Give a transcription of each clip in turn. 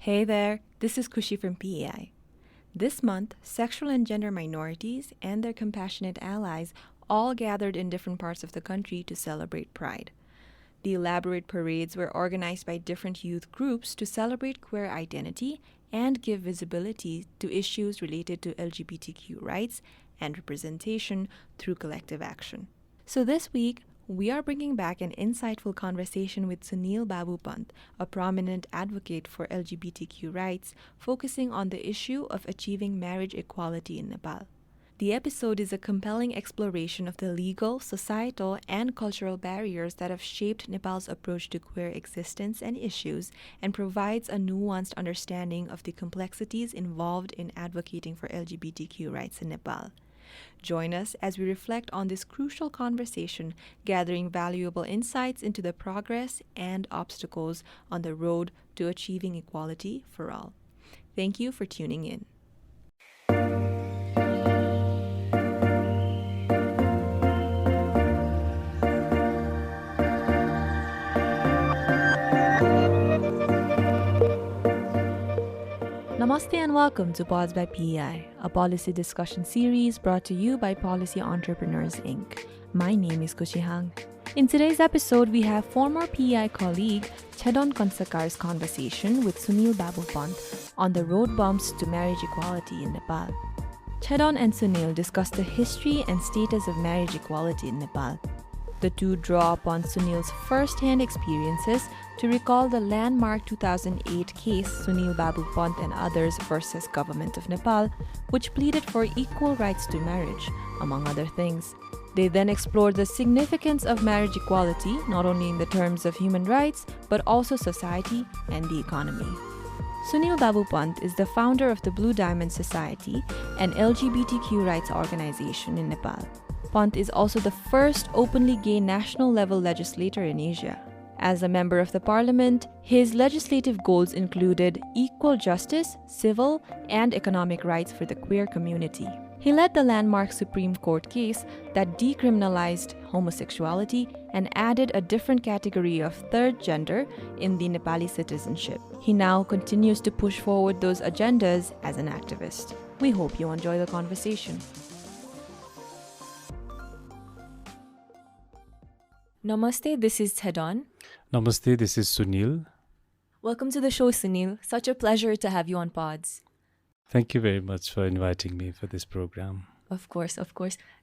Hey there, this is Kushi from PEI. This month, sexual and gender minorities and their compassionate allies all gathered in different parts of the country to celebrate Pride. The elaborate parades were organized by different youth groups to celebrate queer identity and give visibility to issues related to LGBTQ rights and representation through collective action. So this week, we are bringing back an insightful conversation with Sunil Babu Pant, a prominent advocate for LGBTQ rights, focusing on the issue of achieving marriage equality in Nepal. The episode is a compelling exploration of the legal, societal, and cultural barriers that have shaped Nepal's approach to queer existence and issues, and provides a nuanced understanding of the complexities involved in advocating for LGBTQ rights in Nepal. Join us as we reflect on this crucial conversation, gathering valuable insights into the progress and obstacles on the road to achieving equality for all. Thank you for tuning in. Namaste and welcome to Pods by PEI, a policy discussion series brought to you by Policy Entrepreneurs, Inc. My name is Kushi Hang. In today's episode, we have former PEI colleague Tsedon Kansakar's conversation with Sunil Babu Pant on the road bumps to marriage equality in Nepal. Tsedon and Sunil discuss the history and status of marriage equality in Nepal. The two draw upon Sunil's first-hand experiences to recall the landmark 2008 case Sunil Babu Pant and others versus Government of Nepal, which pleaded for equal rights to marriage, among other things. They then explore the significance of marriage equality, not only in the terms of human rights, but also society and the economy. Sunil Babu Pant is the founder of the Blue Diamond Society, an LGBTQ rights organization in Nepal. Pant is also the first openly gay national-level legislator in Asia. As a member of the parliament, his legislative goals included equal justice, civil, and economic rights for the queer community. He led the landmark Supreme Court case that decriminalized homosexuality and added a different category of third gender in the Nepali citizenship. He now continues to push forward those agendas as an activist. We hope you enjoy the conversation. Namaste, this is Tsedon. Namaste, this is Sunil. Welcome to the show, Sunil. Such a pleasure to have you on Pods. Thank you very much for inviting me for this program. Of course.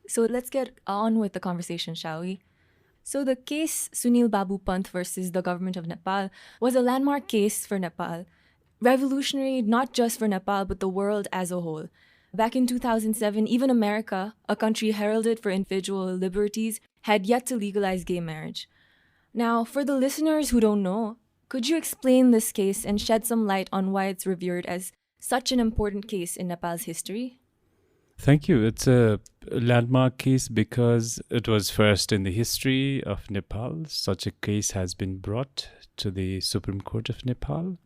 So let's get on with the conversation, shall we? So the case Sunil Babu Pant versus the government of Nepal was a landmark case for Nepal. Revolutionary not just for Nepal, but the world as a whole. Back in 2007, even America, a country heralded for individual liberties, had yet to legalize gay marriage. Now, for the listeners who don't know, could you explain this case and shed some light on why it's revered as such an important case in Nepal's history? Thank you. It's a landmark case because it was first in the history of Nepal. Such a case has been brought to the Supreme Court of Nepal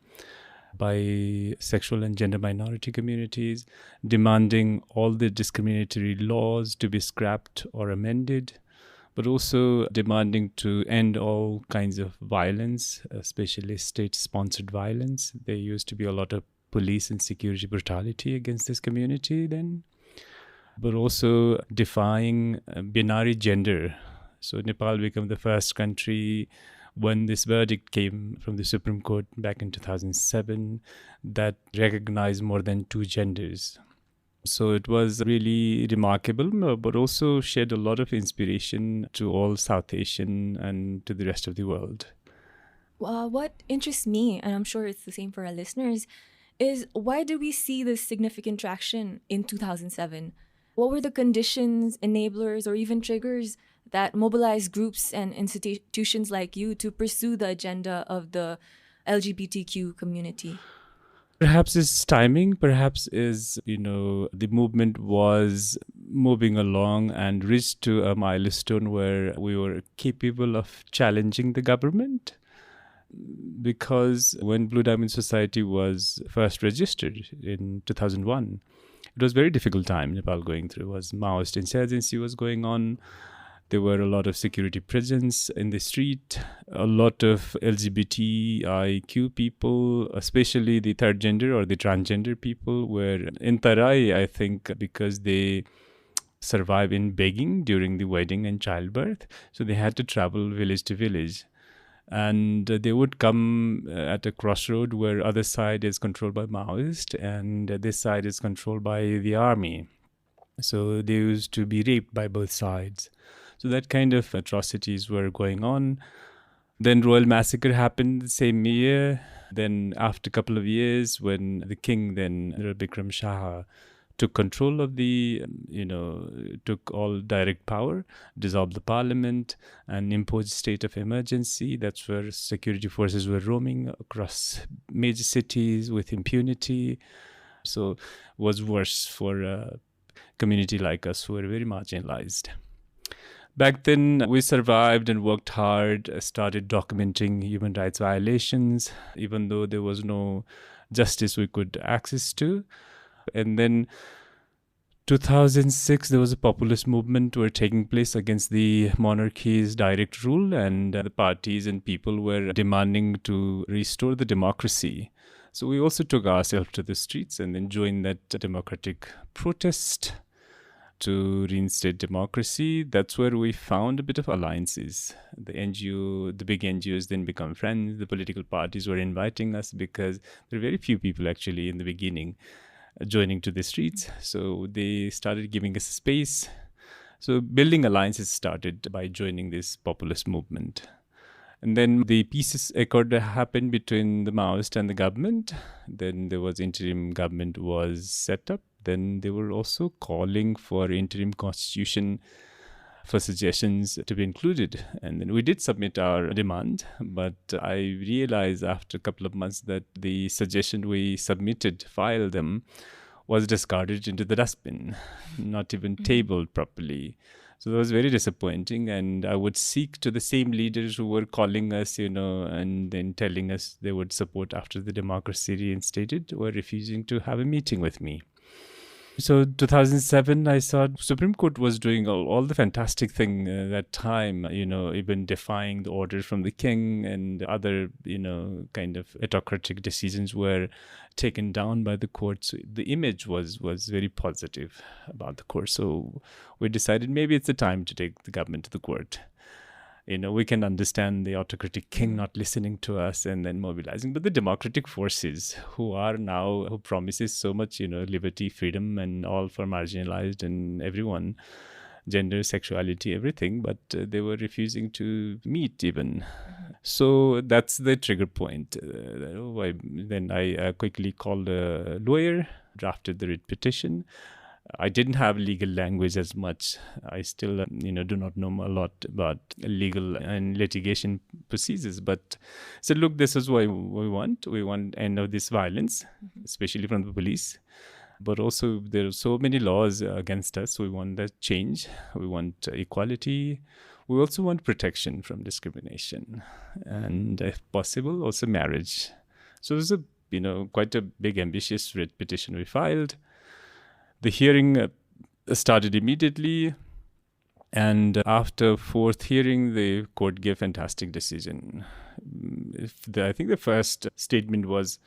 by sexual and gender minority communities, demanding all the discriminatory laws to be scrapped or amended, but also demanding to end all kinds of violence, especially state-sponsored violence. There used to be a lot of police and security brutality against this community then, but also defying binary gender. So Nepal became the first country when this verdict came from the Supreme Court back in 2007 that recognized more than two genders. So it was really remarkable, but also shed a lot of inspiration to all South Asian and to the rest of the world. What interests me, and I'm sure it's the same for our listeners, is why do we see this significant traction in 2007? What were the conditions, enablers, or even triggers that mobilized groups and institutions like you to pursue the agenda of the LGBTQ community? Perhaps it's timing, perhaps is, the movement was moving along and reached to a milestone where we were capable of challenging the government. Because when Blue Diamond Society was first registered in 2001, it was a very difficult time Nepal going through. Was Maoist insurgency was going on. There were a lot of security presence in the street, a lot of LGBTIQ people, especially the third gender or the transgender people, were in Tarai, I think, because they survive in begging during the wedding and childbirth. So they had to travel village to village. And they would come at a crossroad where other side is controlled by Maoist and this side is controlled by the army. So they used to be raped by both sides. So that kind of atrocities were going on. Then Royal Massacre happened the same year. Then after a couple of years, when the king then, Bikram Shah, took control of the, took all direct power, dissolved the parliament and imposed state of emergency. That's where security forces were roaming across major cities with impunity. So it was worse for a community like us who were very marginalized. Back then, we survived and worked hard, started documenting human rights violations, even though there was no justice we could access to. And then 2006, there was a populist movement were taking place against the monarchy's direct rule, and the parties and people were demanding to restore the democracy. So we also took ourselves to the streets and then joined that democratic protest to reinstate democracy. That's where we found a bit of alliances. The big NGOs then become friends. The political parties were inviting us because there were very few people actually in the beginning joining to the streets. So they started giving us space. So building alliances started by joining this populist movement. And then the peace accord happened between the Maoist and the government. Then there was interim government was set up. Then they were also calling for interim constitution for suggestions to be included. And then we did submit our demand, but I realized after a couple of months that the suggestion we submitted, filed them, was discarded into the dustbin, not even tabled properly. So that was very disappointing. And I would seek to the same leaders who were calling us, and then telling us they would support after the democracy reinstated, were refusing to have a meeting with me. So 2007, I saw Supreme Court was doing all the fantastic thing that time, even defying the orders from the king and other, kind of autocratic decisions were taken down by the courts. The image was very positive about the court. So we decided maybe it's the time to take the government to the court. We can understand the autocratic king not listening to us and then mobilizing, but the democratic forces who promises so much, liberty, freedom, and all for marginalized and everyone, gender, sexuality, everything, but they were refusing to meet even. So that's the trigger point. Then I quickly called a lawyer, drafted the writ petition. I didn't have legal language as much. I still, do not know a lot about legal and litigation procedures. But said, look, this is what we want. We want end of this violence, especially from the police. But also there are so many laws against us. We want that change. We want equality. We also want protection from discrimination. And if possible, also marriage. So there's quite a big, ambitious writ petition we filed. The hearing started immediately, and after fourth hearing, the court gave fantastic decision. I think the first statement was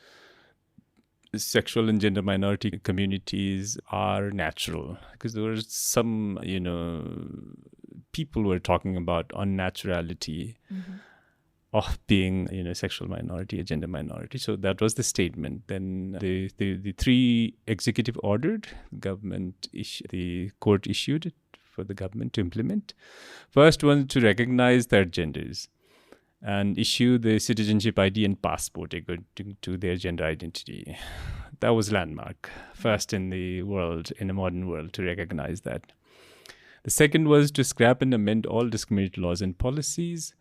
sexual and gender minority communities are natural, because there were some, people were talking about unnaturality of being, sexual minority, a gender minority. So that was the statement. Then the three executive ordered the court issued it for the government to implement. First one, to recognize third genders and issue the citizenship ID and passport according to their gender identity. That was landmark, first in the world, in a modern world, to recognize that. The second was to scrap and amend all discriminatory laws and policies.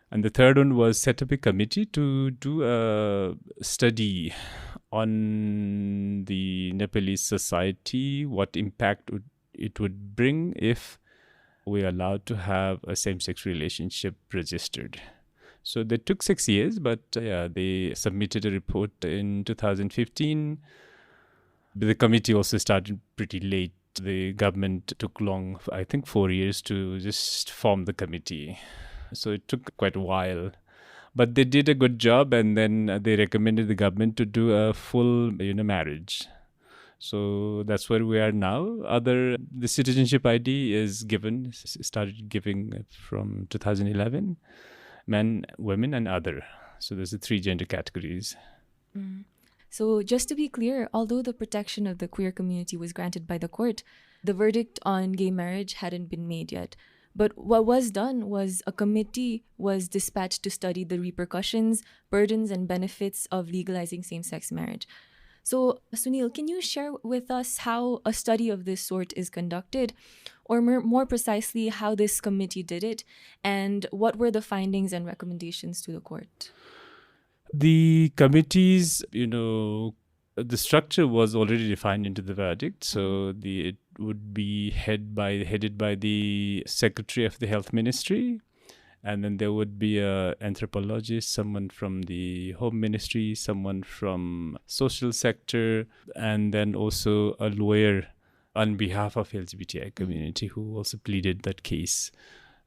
And the third one was set up a committee to do a study on the Nepalese society, what impact it would bring if we are allowed to have a same-sex relationship registered. So that took 6 years, but they submitted a report in 2015. But the committee also started pretty late the government took long, I think 4 years to just form the committee. So it took quite a while. But they did a good job, and then they recommended the government to do a full, marriage. So that's where we are now. The citizenship ID is started giving from 2011, men, women, and other. So there's the 3 gender categories. So just to be clear, although the protection of the queer community was granted by the court, the verdict on gay marriage hadn't been made yet. But what was done was a committee was dispatched to study the repercussions, burdens, and benefits of legalizing same-sex marriage. So, Sunil, can you share with us how a study of this sort is conducted, or more precisely, how this committee did it, and what were the findings and recommendations to the court? The committees, the structure was already defined into the verdict. So it would be headed by the Secretary of the Health Ministry. And then there would be an anthropologist, someone from the Home Ministry, someone from social sector, and then also a lawyer on behalf of LGBTI community who also pleaded that case.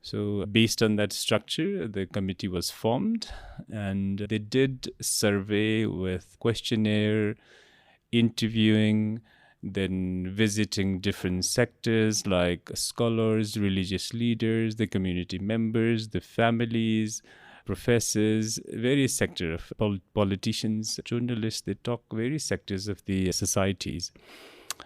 So based on that structure, the committee was formed, and they did survey with questionnaire, interviewing, then visiting different sectors like scholars, religious leaders, the community members, the families, professors, various sectors of politicians, journalists. They talk various sectors of the societies.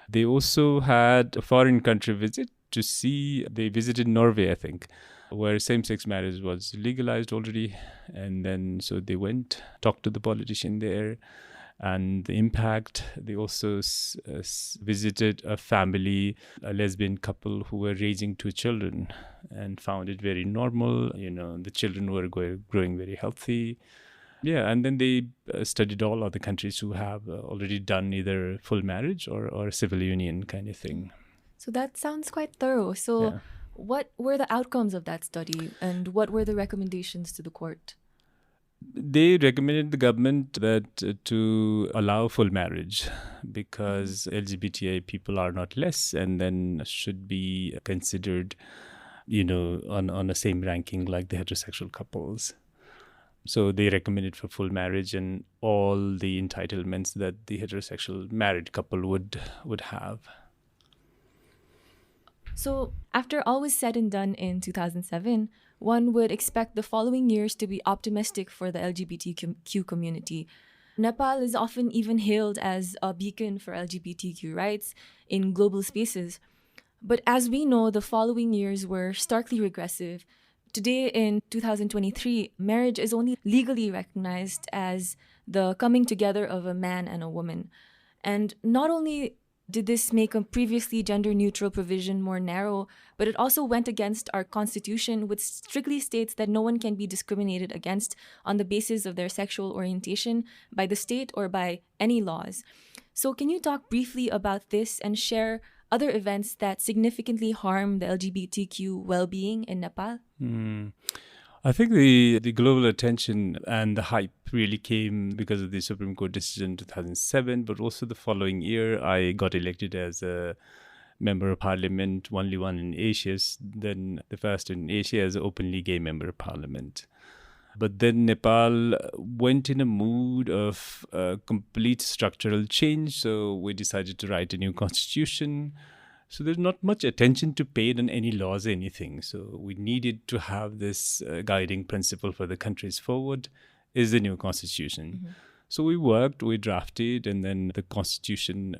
They also had a foreign country visit they visited Norway, I think, where same-sex marriage was legalized already. And then so they went, talked to the politician there, and the impact. They also visited a family, a lesbian couple who were raising 2 children and found it very normal. The children were growing very healthy. Yeah, and then they studied all other countries who have already done either full marriage or civil union kind of thing. So that sounds quite thorough. So what were the outcomes of that study, and what were the recommendations to the court? They recommended the government that to allow full marriage because LGBTI people are not less and then should be considered, on the same ranking like the heterosexual couples. So they recommended for full marriage and all the entitlements that the heterosexual married couple would have. So after all was said and done in 2007, one would expect the following years to be optimistic for the LGBTQ community. Nepal is often even hailed as a beacon for LGBTQ rights in global spaces. But as we know, the following years were starkly regressive. Today, in 2023, marriage is only legally recognized as the coming together of a man and a woman. And not only did this make a previously gender-neutral provision more narrow, but it also went against our constitution, which strictly states that no one can be discriminated against on the basis of their sexual orientation by the state or by any laws. So can you talk briefly about this and share other events that significantly harm the LGBTQ well-being in Nepal? I think the global attention and the hype really came because of the Supreme Court decision in 2007, but also the following year, I got elected as a member of parliament, only one in Asia, then the first in Asia as an openly gay member of parliament. But then Nepal went in a mood of complete structural change, so we decided to write a new constitution. So there's not much attention to paid on any laws or anything. So we needed to have this guiding principle for the countries forward is the new constitution. Mm-hmm. So we drafted, and then the constitution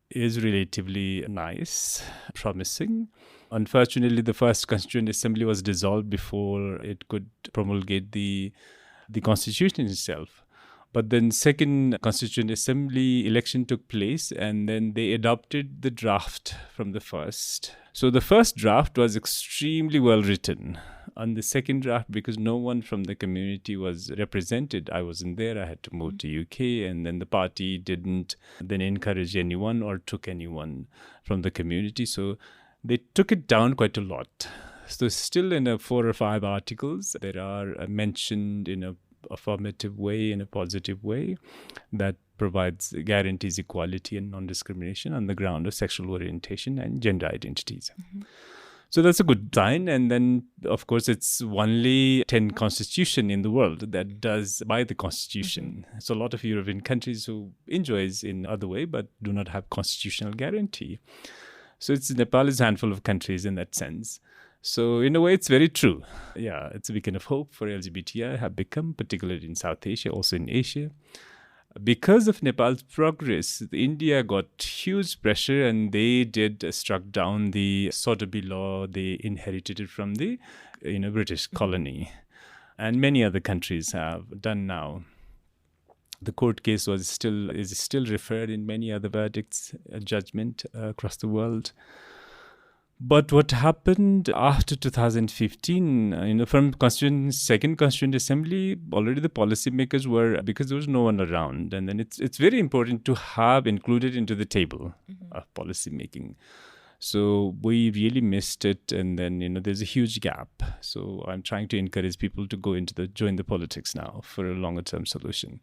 is relatively nice, promising. Unfortunately, the first Constituent Assembly was dissolved before it could promulgate the constitution itself. But then second Constituent Assembly election took place, and then they adopted the draft from the first. So the first draft was extremely well written. On the second draft, because no one from the community was represented, I wasn't there, I had to move to UK, and then the party didn't then encourage anyone or took anyone from the community. So they took it down quite a lot. So still in 4 or 5 articles, there are mentioned in a affirmative way, in a positive way, that provides guarantees equality and non-discrimination on the ground of sexual orientation and gender identities. So that's a good sign. And then, of course, it's only 10 constitution in the world that does by the constitution. So a lot of European countries who enjoys in other way, but do not have constitutional guarantee. So Nepal is a handful of countries in that sense. So in a way, it's very true. Yeah, it's a beacon of hope for LGBTI have become, particularly in South Asia, also in Asia. Because of Nepal's progress, India got huge pressure and they struck down the sodomy law they inherited from the British colony. And many other countries have done now. The court case is still referred in many other verdicts, judgment across the world. But what happened after 2015, from Second Constituent Assembly, already the policymakers were, because there was no one around. And then it's very important to have included into the table of policymaking. So we really missed it. And then, there's a huge gap. So I'm trying to encourage people to join the politics now for a longer term solution.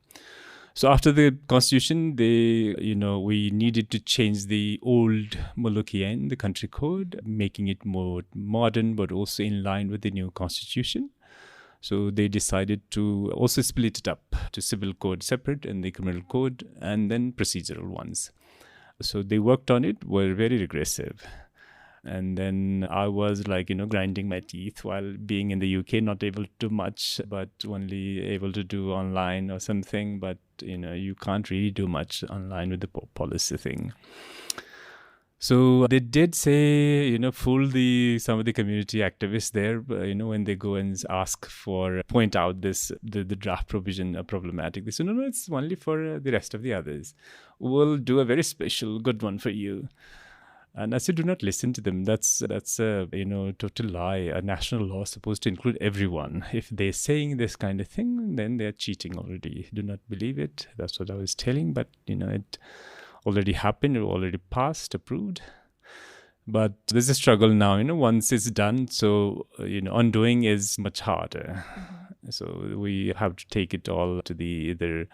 So after the constitution, we needed to change the old Mulukian, the country code, making it more modern, but also in line with the new constitution. So they decided to also split it up to civil code separate and the criminal code, and then procedural ones. So they worked on it, were very regressive. And then I was grinding my teeth while being in the UK, not able to do much, but only able to do online or something. But, you can't really do much online with the policy thing. So they did say, fool some of the community activists there, when they go and point out the draft provision problematic. They say, no, it's only for the rest of the others. We'll do a very special good one for you. And I said, do not listen to them. That's a total lie. A national law is supposed to include everyone. If they're saying this kind of thing, then they're cheating already. Do not believe it. That's what I was telling. But, it already happened. It already passed, approved. But there's a struggle now, once it's done. So, undoing is much harder. So we have to take it all to the either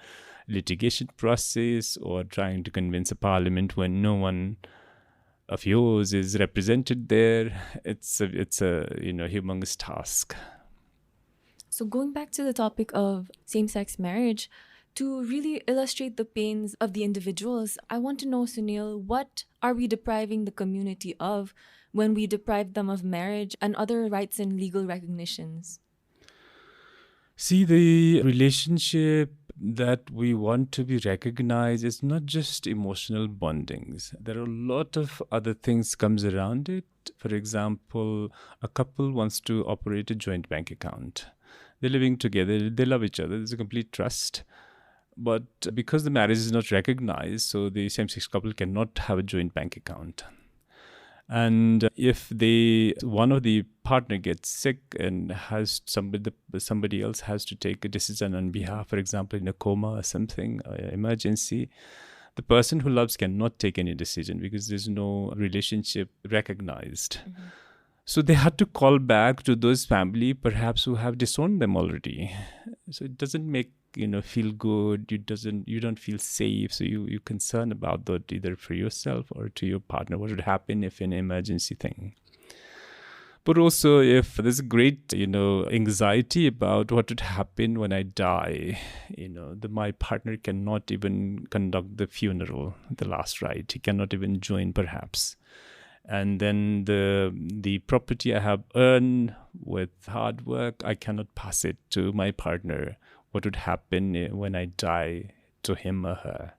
litigation process or trying to convince a parliament when no one of yours is represented there. It's a humongous task. So going back to the topic of same-sex marriage, to really illustrate the pains of the individuals, I want to know, Sunil, what are we depriving the community of when we deprive them of marriage and other rights and legal recognitions? See, the relationship that we want to be recognized is not just emotional bondings. There are a lot of other things comes around it. For example, a couple wants to operate a joint bank account. They're living together, they love each other, there's a complete trust. But because the marriage is not recognized, so the same-sex couple cannot have a joint bank account. And if one of the partner gets sick and has somebody else has to take a decision on behalf, for example, in a coma or something, emergency, the person who loves cannot take any decision because there's no relationship recognized. So they had to call back to those family perhaps who have disowned them already. So it doesn't make feel good. You don't feel safe. So you're concerned about that either for yourself or to your partner. What would happen if an emergency thing? But also if there's a great anxiety about what would happen when I die. My partner cannot even conduct the funeral, the last rite. He cannot even join perhaps. And then the property I have earned with hard work, I cannot pass it to my partner. What would happen when I die to him or her?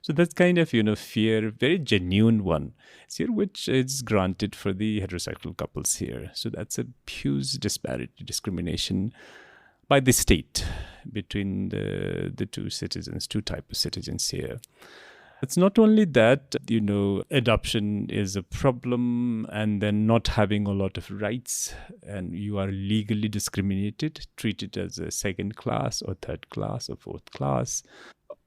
So that's kind of, fear, very genuine one. It's here which is granted for the heterosexual couples here. So that's a huge disparity, discrimination by the state between the two types of citizens here. It's not only that, adoption is a problem and then not having a lot of rights and you are legally discriminated, treated as a second class or third class or fourth class.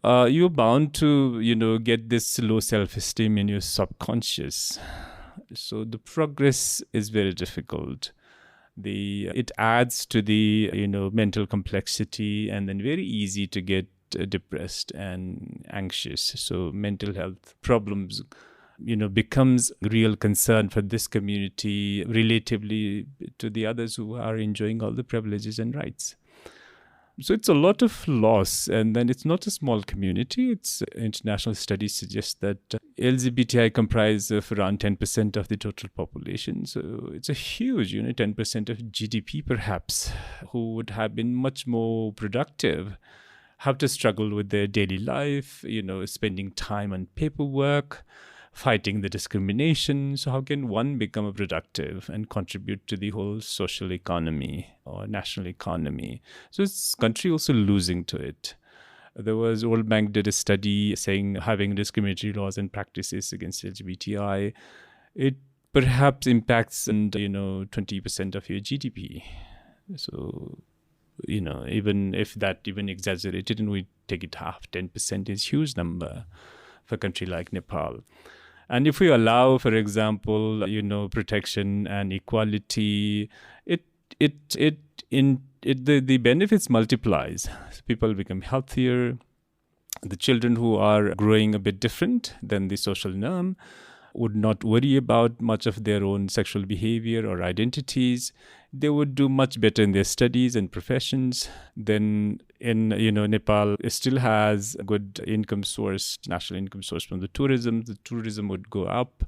You're bound to, get this low self-esteem in your subconscious. So the progress is very difficult. It adds to the, mental complexity and then very easy to get depressed and anxious. So mental health problems, becomes a real concern for this community relatively to the others who are enjoying all the privileges and rights. So it's a lot of loss, and then it's not a small community. It's international studies suggest that LGBTI comprise of around 10% of the total population. So it's a huge, 10% of GDP perhaps, who would have been much more productive, have to struggle with their daily life, spending time on paperwork, fighting the discrimination. So how can one become productive and contribute to the whole social economy or national economy? So this country also losing to it. There was World Bank did a study saying having discriminatory laws and practices against LGBTI, it perhaps impacts 20% of your GDP. So, even if that even exaggerated and we take it half, 10% is huge number for a country like Nepal. And if we allow, for example, protection and equality, the benefits multiplies. People become healthier. The children who are growing a bit different than the social norm would not worry about much of their own sexual behavior or identities. They would do much better in their studies and professions. Then in, Nepal still has a good income source, national income source from the tourism. The tourism would go up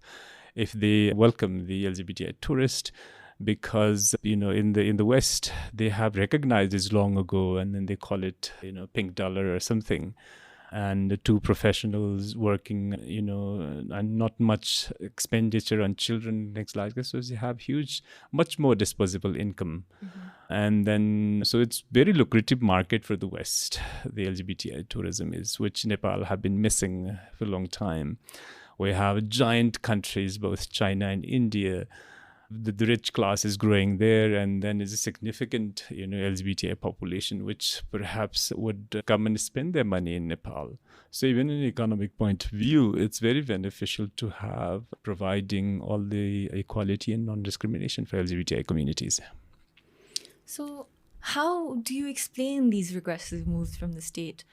if they welcome the LGBTI tourist, because, in the West, they have recognized this long ago, and then they call it, pink dollar or something. And the two professionals working, and not much expenditure on children, things like this. So they have much more disposable income. Mm-hmm. And then, so it's very lucrative market for the West, the LGBTI tourism is, which Nepal have been missing for a long time. We have giant countries, both China and India. The rich class is growing there, and then is a significant, LGBTI population, which perhaps would come and spend their money in Nepal. So even in an economic point of view, it's very beneficial to have providing all the equality and non-discrimination for LGBTI communities. So how do you explain these regressive moves from the state?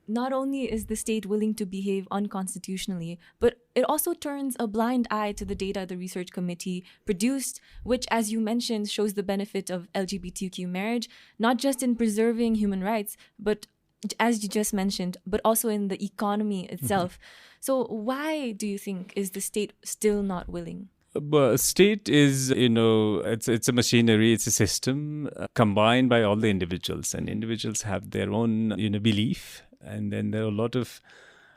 Not only is the state willing to behave unconstitutionally, but it also turns a blind eye to the data the research committee produced, which, as you mentioned, shows the benefit of LGBTQ marriage, not just in preserving human rights, but as you just mentioned, but also in the economy itself. Mm-hmm. So why do you think is the state still not willing? But state is, it's a machinery, it's a system combined by all the individuals, and individuals have their own, belief. And then there are a lot of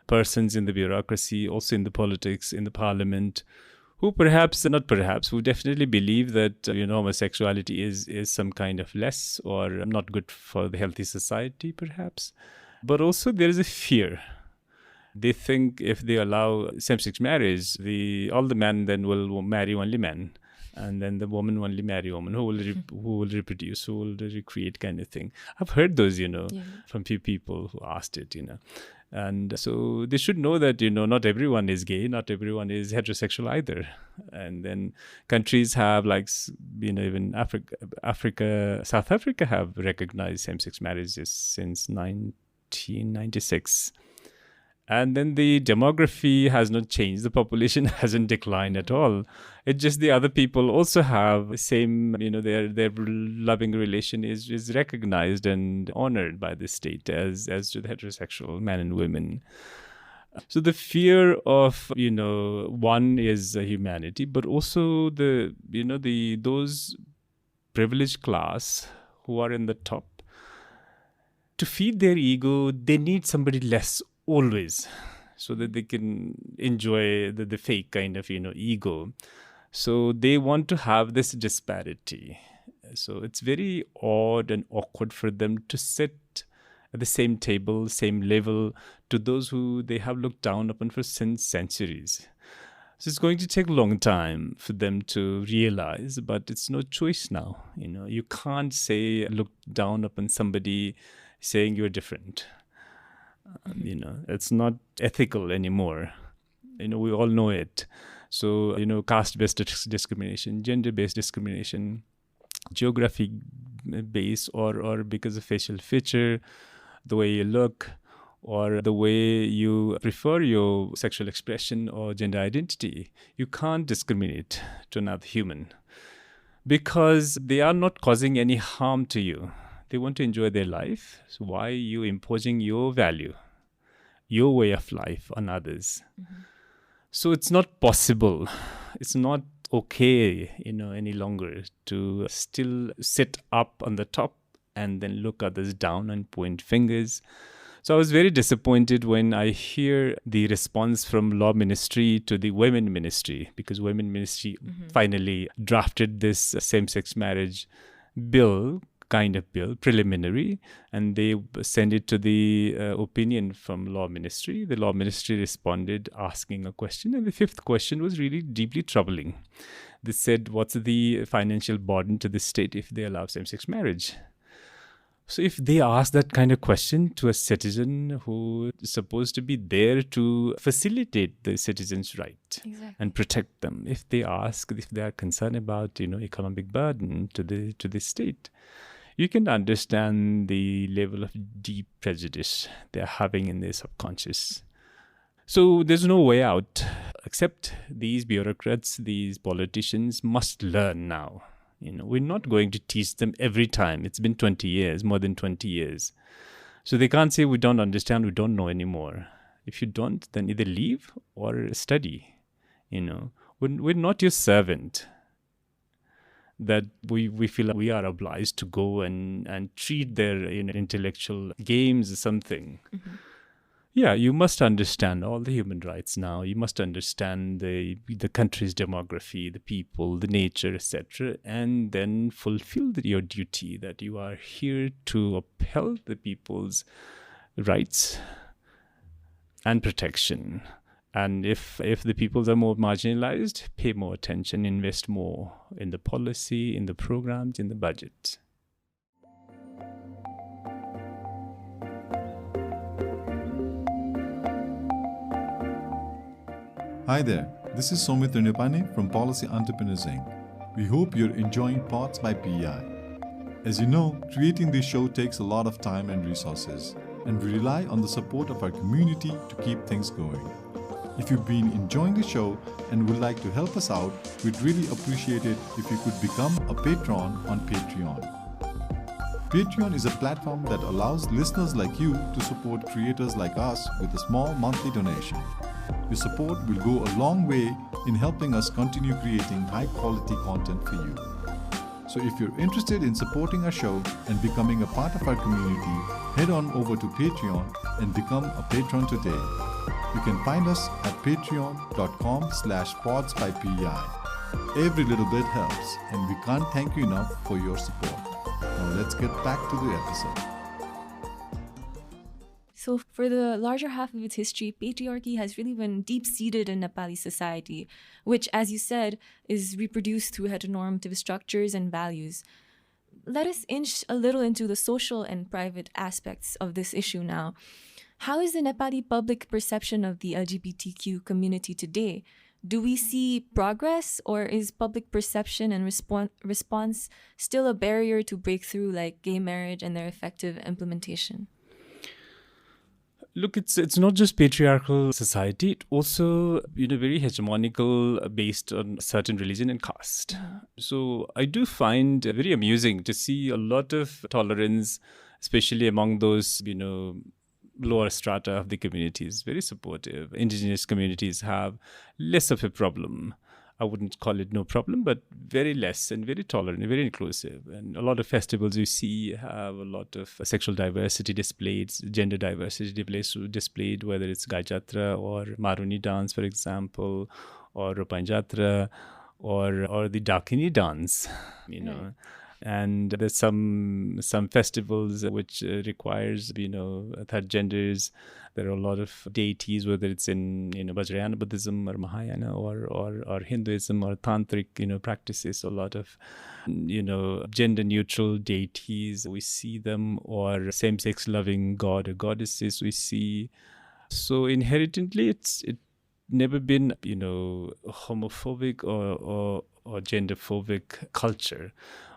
persons in the bureaucracy, also in the politics, in the parliament, who who definitely believe that, homosexuality is some kind of less or not good for the healthy society, perhaps. But also there is a fear. They think if they allow same-sex marriage, all the men then will marry only men. And then the woman only marry woman who will reproduce, who will recreate, kind of thing. I've heard those, from few people who asked it, And so they should know that, not everyone is gay, not everyone is heterosexual either. And then countries have even Africa, South Africa have recognized same-sex marriages since 1996. And then the demography has not changed. The population hasn't declined at all. It's just the other people also have the same, their loving relation is recognized and honored by the state as to the heterosexual men and women. So the fear of, one is humanity, but also those privileged class who are in the top, to feed their ego, they need somebody less always, so that they can enjoy the fake kind of, ego. So they want to have this disparity. So it's very odd and awkward for them to sit at the same table, same level to those who they have looked down upon for centuries. So it's going to take a long time for them to realize, but it's no choice now. You can't look down upon somebody saying you're different. It's not ethical anymore. We all know it. So, caste-based discrimination, gender-based discrimination, geography-based or because of facial feature, the way you look, or the way you prefer your sexual expression or gender identity. You can't discriminate to another human because they are not causing any harm to you. They want to enjoy their life. So why are you imposing your value, your way of life on others? Mm-hmm. So it's not possible. It's not okay, any longer to still sit up on the top and then look others down and point fingers. So I was very disappointed when I hear the response from Law Ministry to the Women Ministry, because Women Ministry finally drafted this same-sex marriage bill, preliminary, and they sent it to the opinion from Law Ministry. The Law Ministry responded asking a question, and the fifth question was really deeply troubling. They said, what's the financial burden to the state if they allow same-sex marriage? So if they ask that kind of question to a citizen who is supposed to be there to facilitate the citizens' right and protect them, if they are concerned about economic burden to the state, you can understand the level of deep prejudice they're having in their subconscious. So there's no way out except these bureaucrats, these politicians must learn now. We're not going to teach them every time. It's been 20 years, more than 20 years. So they can't say we don't understand, we don't know anymore. If you don't, then either leave or study. We're not your servant that we feel like we are obliged to go and treat their intellectual games or something. Mm-hmm. Yeah, you must understand all the human rights now. You must understand the country's demography, the people, the nature, etc., and then fulfill your duty that you are here to uphold the people's rights and protection. And if the peoples are more marginalized, pay more attention, invest more in the policy, in the programs, in the budget. Hi there, this is Somit Rinipani from Policy Entrepreneurs Inc. We hope you're enjoying Pods by PEI. As you know, creating this show takes a lot of time and resources, and we rely on the support of our community to keep things going. If you've been enjoying the show and would like to help us out, we'd really appreciate it if you could become a patron on Patreon. Patreon is a platform that allows listeners like you to support creators like us with a small monthly donation. Your support will go a long way in helping us continue creating high-quality content for you. So if you're interested in supporting our show and becoming a part of our community, head on over to Patreon and become a patron today. You can find us at patreon.com/podsbypei. Every little bit helps, and we can't thank you enough for your support. Now let's get back to the episode. So for the larger half of its history, patriarchy has really been deep-seated in Nepali society, which, as you said, is reproduced through heteronormative structures and values. Let us inch a little into the social and private aspects of this issue now. How is the Nepali public perception of the LGBTQ community today? Do we see progress, or is public perception and response still a barrier to breakthrough like gay marriage and their effective implementation? Look, it's not just patriarchal society. It also, very hegemonical, based on certain religion and caste. So I do find it very amusing to see a lot of tolerance, especially among those, lower strata of the communities. Very supportive. Indigenous communities have less of a problem. I wouldn't call it no problem, but very less and very tolerant, very inclusive. And a lot of festivals you see have a lot of sexual diversity displayed, gender diversity displayed, whether it's Gai Jatra or Maruni dance, for example, or Ropain Jatra, or the Dakini dance, And there's some festivals which requires, third genders. There are a lot of deities, whether it's in Vajrayana Buddhism or Mahayana or Hinduism or Tantric, practices. A lot of, gender neutral deities. We see them, or same-sex loving god or goddesses we see. So inherently, it's never been, homophobic or genderphobic culture.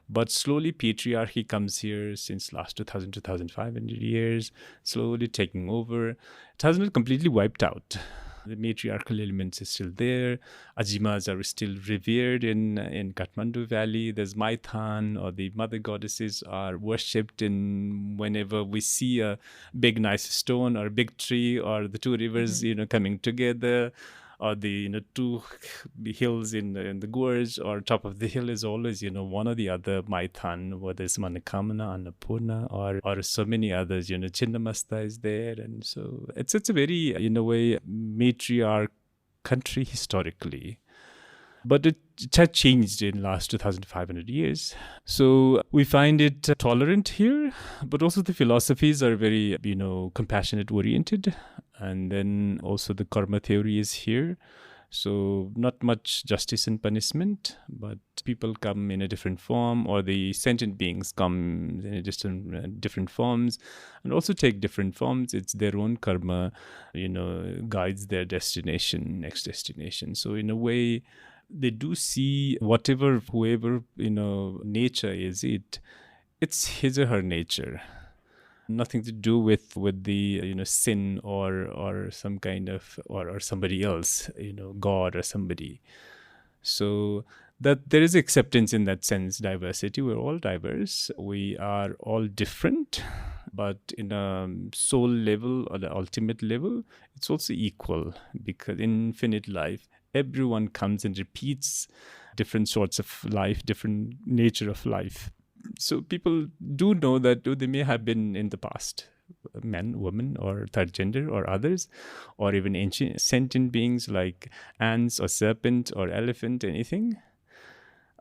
But slowly patriarchy comes here since last 2,500 years, slowly taking over. It hasn't completely wiped out. The matriarchal elements is still there. Ajimas are still revered in Kathmandu Valley. There's Maithan, or the mother goddesses are worshipped in whenever we see a big nice stone or a big tree or the two rivers, coming together, or the two hills in the gorge, or top of the hill is always one or the other Maithan, whether it's Manakamana, Annapurna, or so many others. Chinnamasta is there, and so it's a very in a way matriarch country historically. But it had changed in last 2,500 years. So we find it tolerant here, but also the philosophies are very, compassionate oriented. And then also the karma theory is here. So not much justice and punishment, but people come in a different form, or the sentient beings come in a different forms, and also take different forms. It's their own karma, guides their next destination. So in a way, they do see whoever, nature is, it's his or her nature. Nothing to do with the sin or some kind of or somebody else, God or somebody. So that there is acceptance in that sense, diversity. We're all diverse. We are all different, but in a soul level or the ultimate level, it's also equal, because in infinite life, everyone comes and repeats different sorts of life, different nature of life. So people do know that they may have been in the past men, women, or third gender, or others, or even ancient sentient beings like ants or serpent or elephant, anything,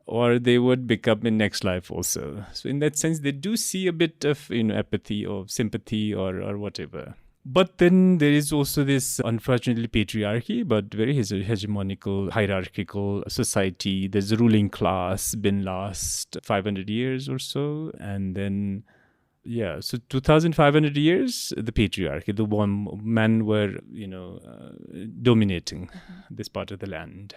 or they would become in next life also. So in that sense, they do see a bit of apathy or sympathy or whatever. But then there is also this, unfortunately, patriarchy, but very hegemonical, hierarchical society. There's a ruling class, been last 500 years or so. And then, so 2,500 years, the patriarchy, the one men were, dominating this part of the land.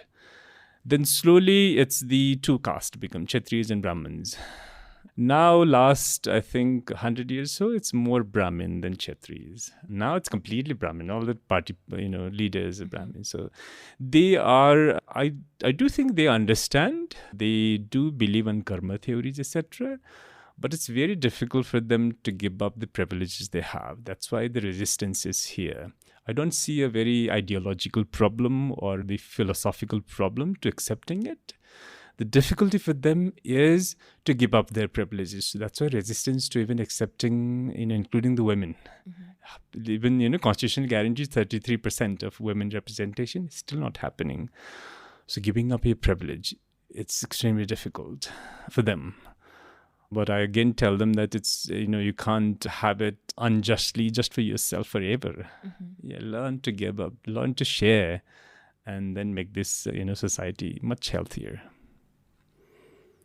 Then slowly, it's the two castes become Kshatriyas and Brahmins. Now, last, I think, 100 years so, it's more Brahmin than Kshatriyas. Now it's completely Brahmin. All the party, leaders are Brahmin. So they are, I do think they understand. They do believe in karma theories, etc. But it's very difficult for them to give up the privileges they have. That's why the resistance is here. I don't see a very ideological problem or the philosophical problem to accepting it. The difficulty for them is to give up their privileges. So that's why resistance to even accepting, including the women. Even, constitution guarantees 33% of women representation is still not happening. So giving up your privilege, it's extremely difficult for them. But I again tell them that it's, you can't have it unjustly just for yourself forever. Learn to give up, learn to share, and then make this, society much healthier.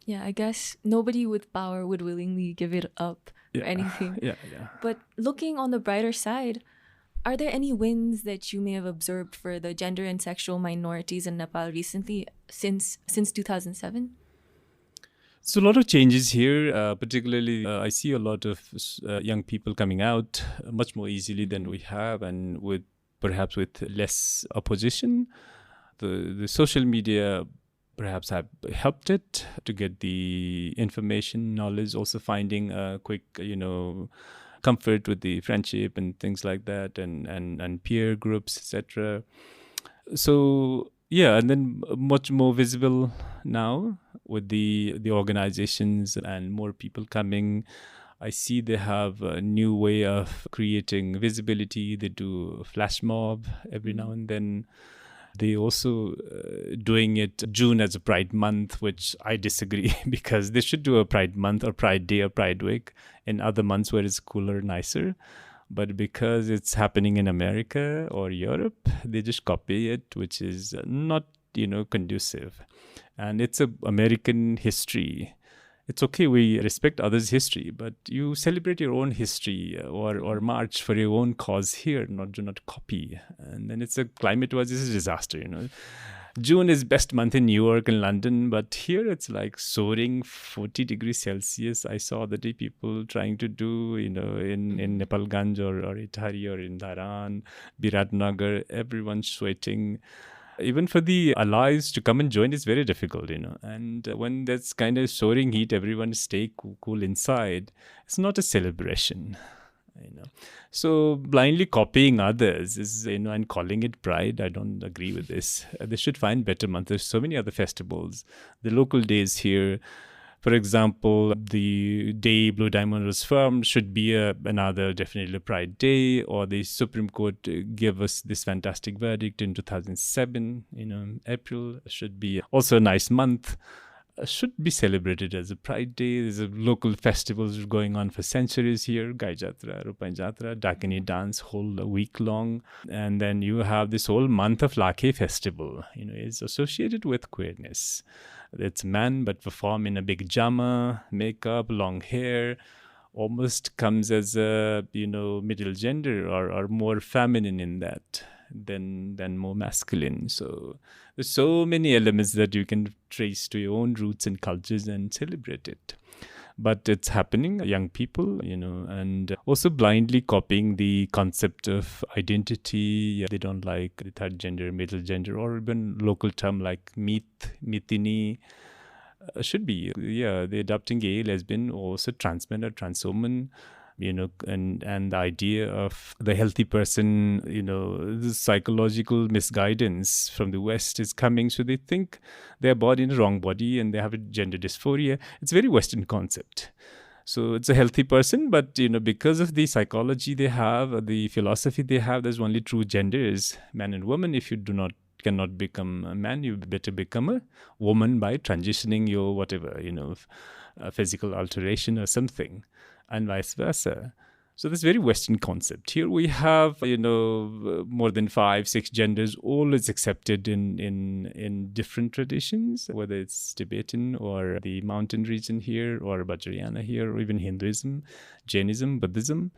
Yeah, I guess nobody with power would willingly give it up for anything. Yeah. But looking on the brighter side, are there any wins that you may have observed for the gender and sexual minorities in Nepal recently, since 2007? So a lot of changes here, particularly I see a lot of young people coming out much more easily than we have, and perhaps with less opposition. The social media perhaps have helped it to get the information, knowledge, also finding a quick, comfort with the friendship and things like that, and peer groups, etc. So, and then much more visible now with the organizations and more people coming. I see they have a new way of creating visibility. They do a flash mob every now and then. They also doing it June as a Pride Month, which I disagree, because they should do a Pride Month or Pride Day or Pride Week in other months where it's cooler, nicer. But because it's happening in America or Europe, they just copy it, which is not, conducive. And it's a American history. It's okay, we respect others' history, but you celebrate your own history or march for your own cause here, do not copy. And then it's a climate-wise, it's a disaster, June is best month in New York and London, but here it's like soaring 40 degrees Celsius. I saw the day people trying to do, in Nepalganj or Ithari or in Dharan, Biratnagar, everyone's sweating. Even for the allies to come and join is very difficult, And when there's kind of soaring heat, everyone stay cool inside. It's not a celebration. So blindly copying others is, and calling it pride, I don't agree with this. They should find better months. There's so many other festivals. The local days here, for example, the day Blue Diamond was formed should be another definitely Pride Day, or the Supreme Court gave us this fantastic verdict in 2007, April should be also a nice month. Should be celebrated as a Pride Day. There's a local festivals going on for centuries here. Gai Jatra, Rupai Jatra, Dakini dance whole week long. And then you have this whole month of Lakhe festival, is associated with queerness. It's man but perform in a big jama, makeup, long hair, almost comes as a, middle gender or more feminine in that than more masculine. So there's so many elements that you can trace to your own roots and cultures and celebrate it. But it's happening, young people, and also blindly copying the concept of identity. They don't like the third gender, middle gender, or even local term like Mithini. Should be, the adopting gay, lesbian, also trans men or trans woman. And the idea of the healthy person, the psychological misguidance from the West is coming. So they think they're born in the wrong body and they have a gender dysphoria. It's a very Western concept. So it's a healthy person, but, because of the psychology they have, the philosophy they have, there's only true genders, man and woman. If you cannot become a man, you better become a woman by transitioning your whatever, physical alteration or something. And vice versa. So this very Western concept. Here we have, more than 5-6 genders, all is accepted in different traditions, whether it's Tibetan or the mountain region here, or Vajrayana here, or even Hinduism, Jainism, Buddhism.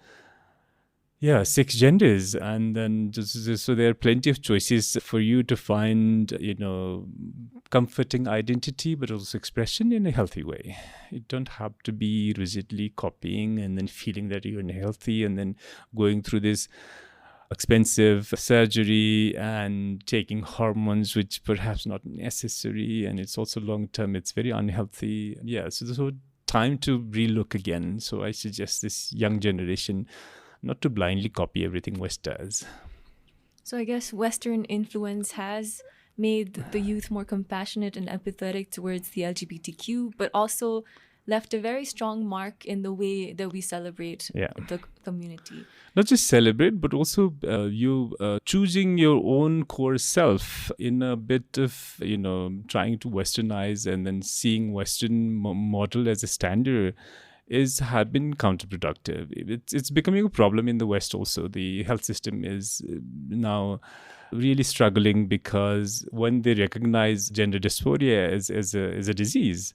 6 genders, and then so there are plenty of choices for you to find, comforting identity, but also expression in a healthy way. You don't have to be rigidly copying and then feeling that you're unhealthy and then going through this expensive surgery and taking hormones, which perhaps not necessary, and it's also long term. It's very unhealthy. So there's time to relook again. So I suggest this young generation not to blindly copy everything West does. So I guess Western influence has made the youth more compassionate and empathetic towards the LGBTQ, but also left a very strong mark in the way that we celebrate the community. Not just celebrate, but also you choosing your own core self in a bit of, trying to Westernize and then seeing Western model as a standard have been counterproductive. It's becoming a problem in the West also. The health system is now really struggling because when they recognize gender dysphoria as a disease,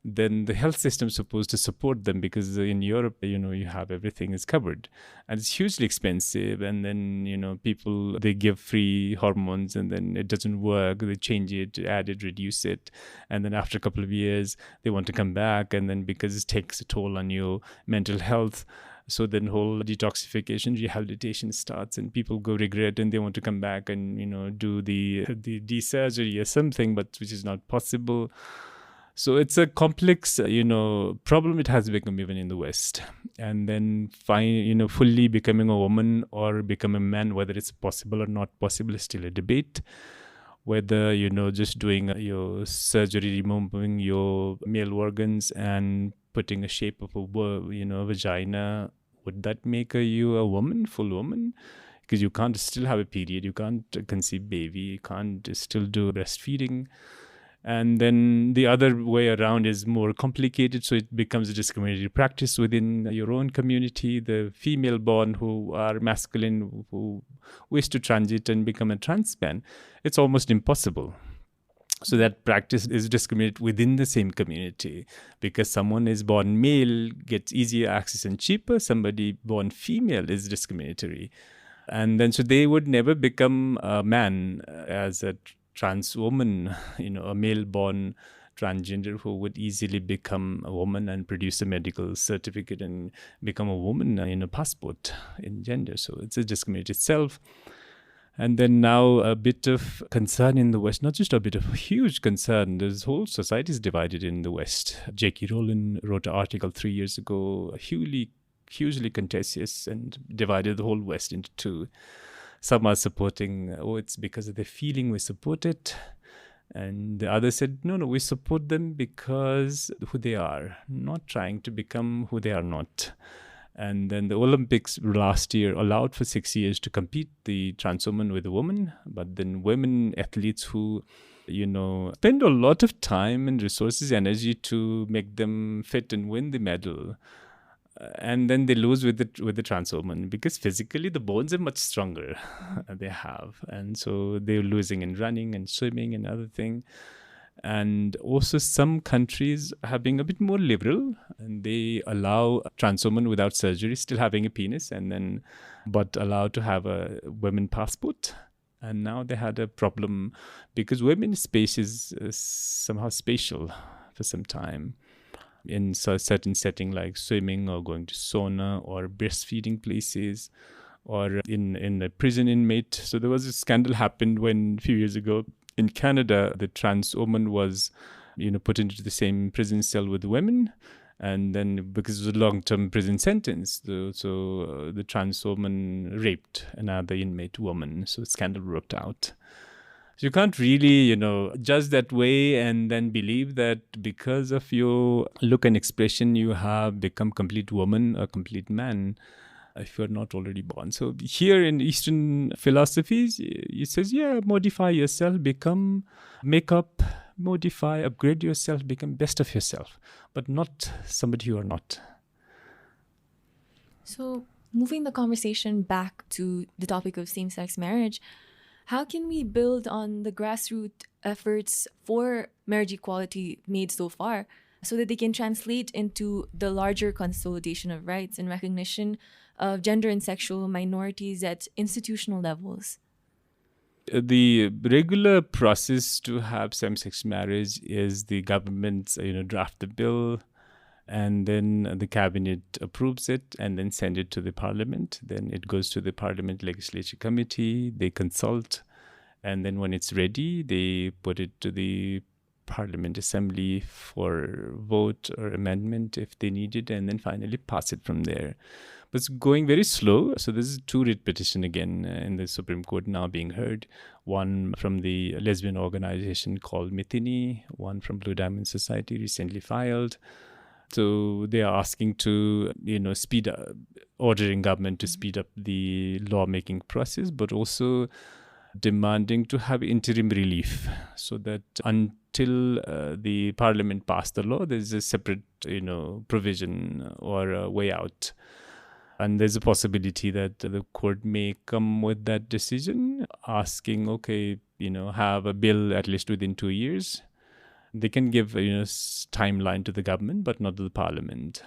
then the health system is supposed to support them, because in Europe, you have everything is covered and it's hugely expensive. And then, people, they give free hormones and then it doesn't work. They change it, add it, reduce it. And then after a couple of years, they want to come back. And then because it takes a toll on your mental health, so then whole detoxification, rehabilitation starts, and people go regret and they want to come back and, do the surgery or something, but which is not possible. So it's a complex, problem it has become even in the West. And then fully becoming a woman or become a man, whether it's possible or not possible is still a debate. Whether, just doing your surgery, removing your male organs and putting a shape of a, vagina, would that make you a woman, full woman? Because you can't still have a period, you can't conceive baby, you can't still do breastfeeding. And then the other way around is more complicated, so it becomes a discriminatory practice within your own community. The female born who are masculine, who wish to transit and become a trans man, it's almost impossible. So that practice is discriminated within the same community, because someone is born male gets easier access and cheaper, somebody born female is discriminatory. And then so they would never become a man as a trans woman, a male-born transgender who would easily become a woman and produce a medical certificate and become a woman in a passport in gender. So it's a discrimination itself. And then now a bit of concern in the West, not just a bit of huge concern. This whole society is divided in the West. J.K. Rowling wrote an article 3 years ago, hugely contentious, and divided the whole West into two. Some are supporting, it's because of their feeling we support it. And the other said, no, we support them because who they are, not trying to become who they are not. And then the Olympics last year allowed for 6 years to compete the trans woman with a woman. But then women athletes who, spend a lot of time and resources, energy to make them fit and win the medal. And then they lose with the trans woman because physically the bones are much stronger they have. And so they're losing in running and swimming and other thing. And also some countries have been a bit more liberal, and they allow a trans woman without surgery still having a penis, but allowed to have a women passport. And now they had a problem because women's space is somehow spatial for some time in certain setting like swimming or going to sauna or breastfeeding places or in a prison inmate. So there was a scandal happened when a few years ago in Canada, the trans woman was, put into the same prison cell with women. And then because it was a long-term prison sentence, the trans woman raped another inmate woman. So the scandal broke out. So you can't really, judge that way and then believe that because of your look and expression, you have become complete woman or complete man if you're not already born. So here in Eastern philosophies, it says, modify yourself, make up, modify, upgrade yourself, become best of yourself, but not somebody you are not. So moving the conversation back to the topic of same-sex marriage, how can we build on the grassroots efforts for marriage equality made so far so that they can translate into the larger consolidation of rights and recognition of gender and sexual minorities at institutional levels? The regular process to have same-sex marriage is the government, draft the bill, and then the cabinet approves it and then send it to the parliament. Then it goes to the parliament legislature committee, they consult, and then when it's ready, they put it to the Parliament Assembly for vote or amendment if they need it, and then finally pass it from there. But it's going very slow. So this is 2 writ petition again in the Supreme Court now being heard. One from the lesbian organization called Mithini, one from Blue Diamond Society recently filed. So they are asking to, speed up, ordering government to speed up the lawmaking process, but also demanding to have interim relief so that until the parliament passed the law, there's a separate, provision or a way out. And there's a possibility that the court may come with that decision asking, have a bill at least within 2 years. They can give, timeline to the government, but not to the parliament.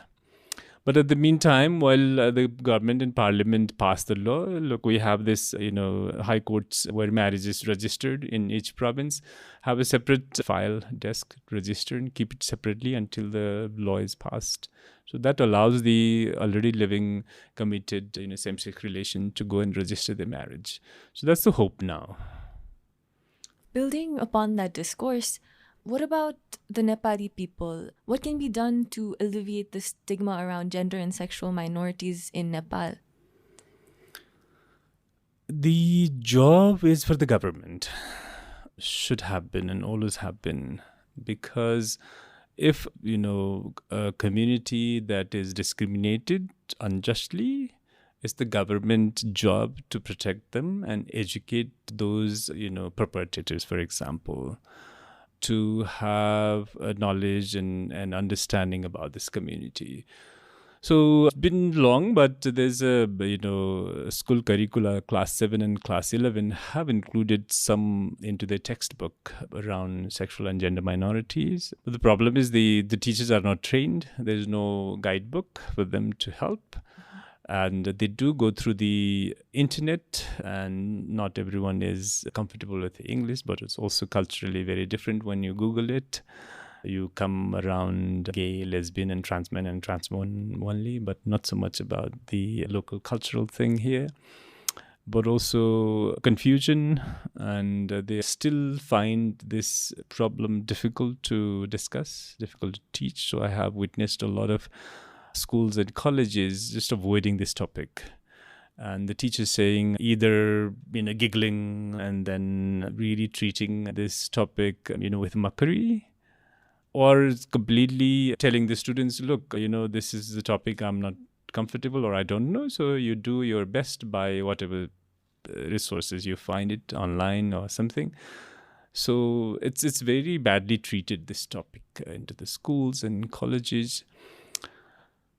But at the meantime, while the government and parliament pass the law, look, we have this, high courts where marriage is registered in each province, have a separate file desk register and keep it separately until the law is passed. So that allows the already living committed, same-sex relation to go and register their marriage. So that's the hope now. Building upon that discourse, what about the Nepali people? What can be done to alleviate the stigma around gender and sexual minorities in Nepal? The job is for the government. Should have been and always have been. Because if, a community that is discriminated unjustly, it's the government's job to protect them and educate those, perpetrators, for example, to have a knowledge and understanding about this community. So it's been long, but there's a, school curricula, class 7 and class 11 have included some into their textbook around sexual and gender minorities. But the problem is the teachers are not trained. There's no guidebook for them to help. And they do go through the internet, and not everyone is comfortable with English, but it's also culturally very different when you Google it. You come around gay, lesbian, and trans men and trans women only, but not so much about the local cultural thing here. But also confusion, and they still find this problem difficult to discuss, difficult to teach. So I have witnessed a lot of schools and colleges just avoiding this topic. And the teachers saying either, giggling and then really treating this topic, with mockery, or completely telling the students, look, this is the topic I'm not comfortable or I don't know. So you do your best by whatever resources you find it online or something. So it's very badly treated, this topic, into the schools and colleges.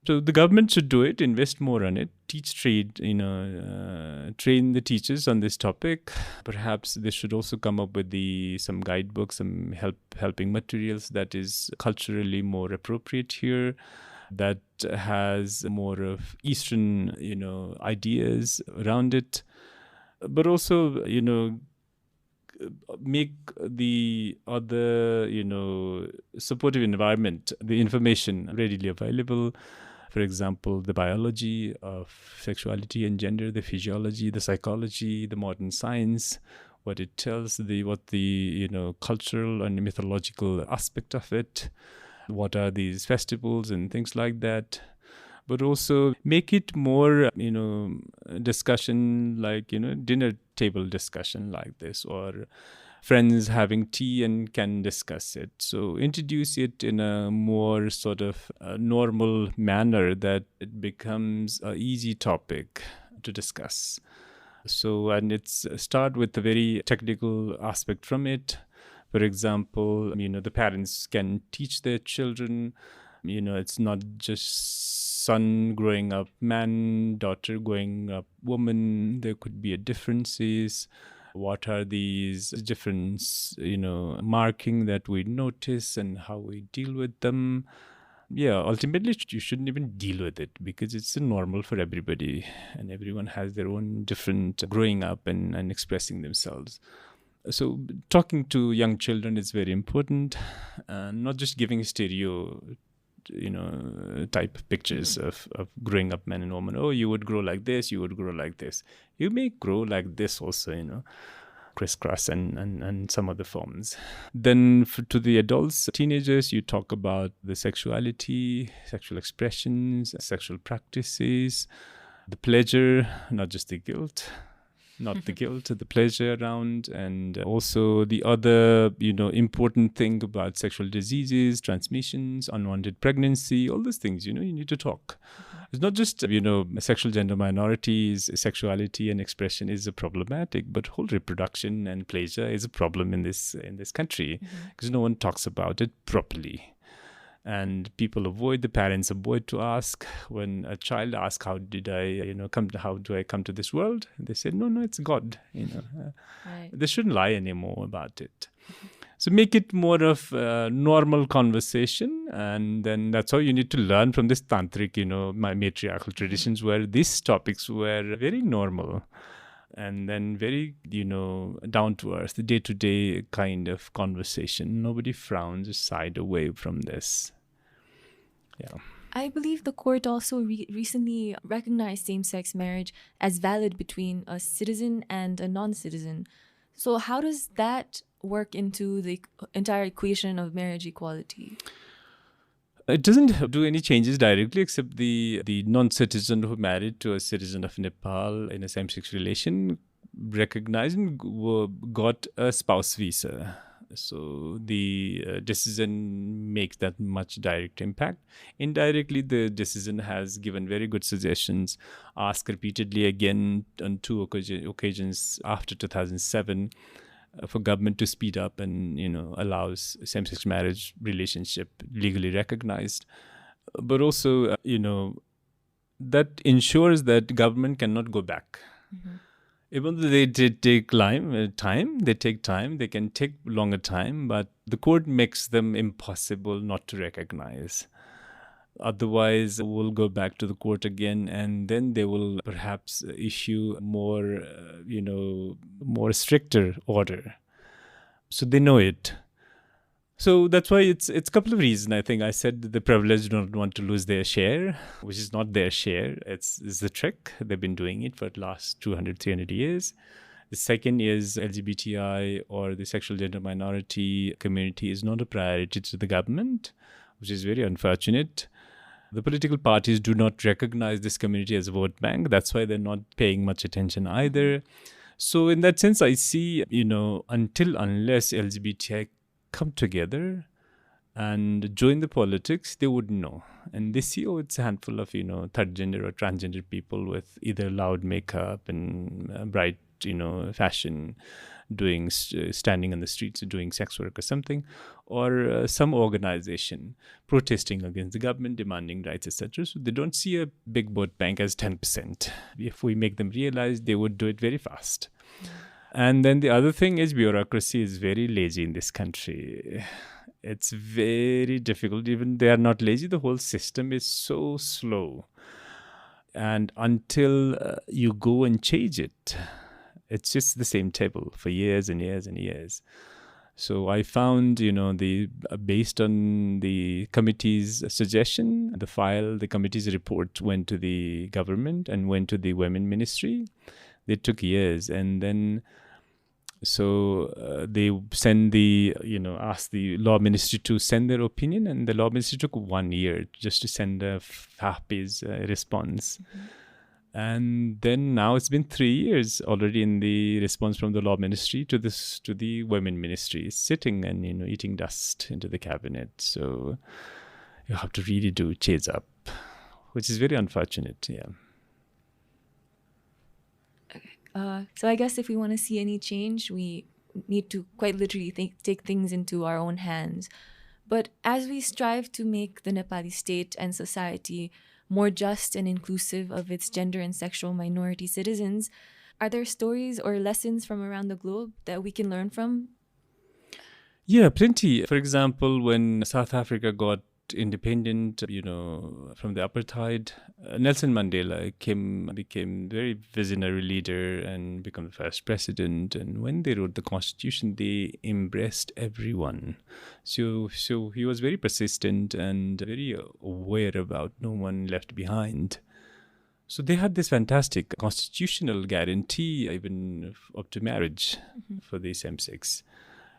So the government should do it, invest more on it, train the teachers on this topic. Perhaps they should also come up with some guidebooks, some helping materials that is culturally more appropriate here, that has more of Eastern, ideas around it. But also, make the other, supportive environment, the information readily available. For example, the biology of sexuality and gender, the physiology, the psychology, the modern science, what it tells, what the cultural and mythological aspect of it, what are these festivals and things like that. But also make it more, discussion like, dinner table discussion like this, or friends having tea and can discuss it. So introduce it in a more sort of normal manner that it becomes an easy topic to discuss. So, and it's start with a very technical aspect from it. For example, the parents can teach their children, it's not just son growing up man, daughter growing up woman. There could be differences. What are these different, marking that we notice and how we deal with them? Yeah, ultimately, you shouldn't even deal with it because it's normal for everybody, and everyone has their own different growing up and expressing themselves. So talking to young children is very important, not just giving type pictures of growing up men and women. Oh, you would grow like this, you would grow like this. You may grow like this also, crisscross and some other forms. Then to the adults, teenagers, you talk about the sexuality, sexual expressions, sexual practices, the pleasure, not just the guilt. Not the guilt, the pleasure around, and also the other, important thing about sexual diseases, transmissions, unwanted pregnancy, all those things, you need to talk. It's not just, sexual gender minorities, sexuality and expression is a problematic, but whole reproduction and pleasure is a problem in this country because no one talks about it properly. And the parents avoid to ask. When a child asks, how do I come to this world? They say, no, it's God. Right. They shouldn't lie anymore about it. So make it more of a normal conversation. And then that's how you need to learn from this tantric, my matriarchal traditions where these topics were very normal. And then very, down to earth, the day-to-day kind of conversation. Nobody frowns or side away from this. Yeah. I believe the court also recently recognized same-sex marriage as valid between a citizen and a non-citizen. So how does that work into the entire equation of marriage equality? It doesn't do any changes directly, except the non-citizen who married to a citizen of Nepal in a same-sex relation recognized and got a spouse visa. So the decision makes that much direct impact. Indirectly, the decision has given very good suggestions, asked repeatedly again on 2 occasions after 2007, for government to speed up and allows same-sex marriage relationship legally recognized, but also that ensures that government cannot go back. Even though they did take time, they can take longer time, but the court makes them impossible not to recognize. Otherwise, we'll go back to the court again, and then they will perhaps issue more, more stricter order. So they know it. So that's why it's a couple of reasons. I think I said that the privileged don't want to lose their share, which is not their share. It's the trick. They've been doing it for the last 200, 300 years. The second is LGBTI or the sexual gender minority community is not a priority to the government, which is very unfortunate. The political parties do not recognize this community as a vote bank. That's why they're not paying much attention either. So in that sense, I see, unless LGBTI come together and join the politics, they wouldn't know. And they see, it's a handful of, third gender or transgender people with either loud makeup and bright, fashion, standing on the streets doing sex work or something, or some organization protesting against the government, demanding rights, etc. So they don't see a big vote bank as 10%. If we make them realize, they would do it very fast. And then the other thing is bureaucracy is very lazy in this country. It's very difficult. Even they are not lazy, the whole system is so slow. And until you go and change it, it's just the same table for years and years and years. So I found, based on the committee's suggestion, the committee's report went to the government and went to the women ministry. They took years, and then they asked the law ministry to send their opinion, and the law ministry took 1 year just to send a half-page response. Mm-hmm. And then now it's been 3 years already in the response from the law ministry to the women ministry, sitting and eating dust into the cabinet. So you have to really do chase up, which is very unfortunate. Yeah. So I guess if we want to see any change, we need to quite literally take things into our own hands. But as we strive to make the Nepali state and society more just and inclusive of its gender and sexual minority citizens, are there stories or lessons from around the globe that we can learn from? Yeah, plenty. For example, when South Africa got independent, from the apartheid, Nelson Mandela became very visionary leader and became the first president. And when they wrote the constitution, they embraced everyone. So he was very persistent and very aware about no one left behind. So they had this fantastic constitutional guarantee, even up to marriage, mm-hmm. for the same-sex.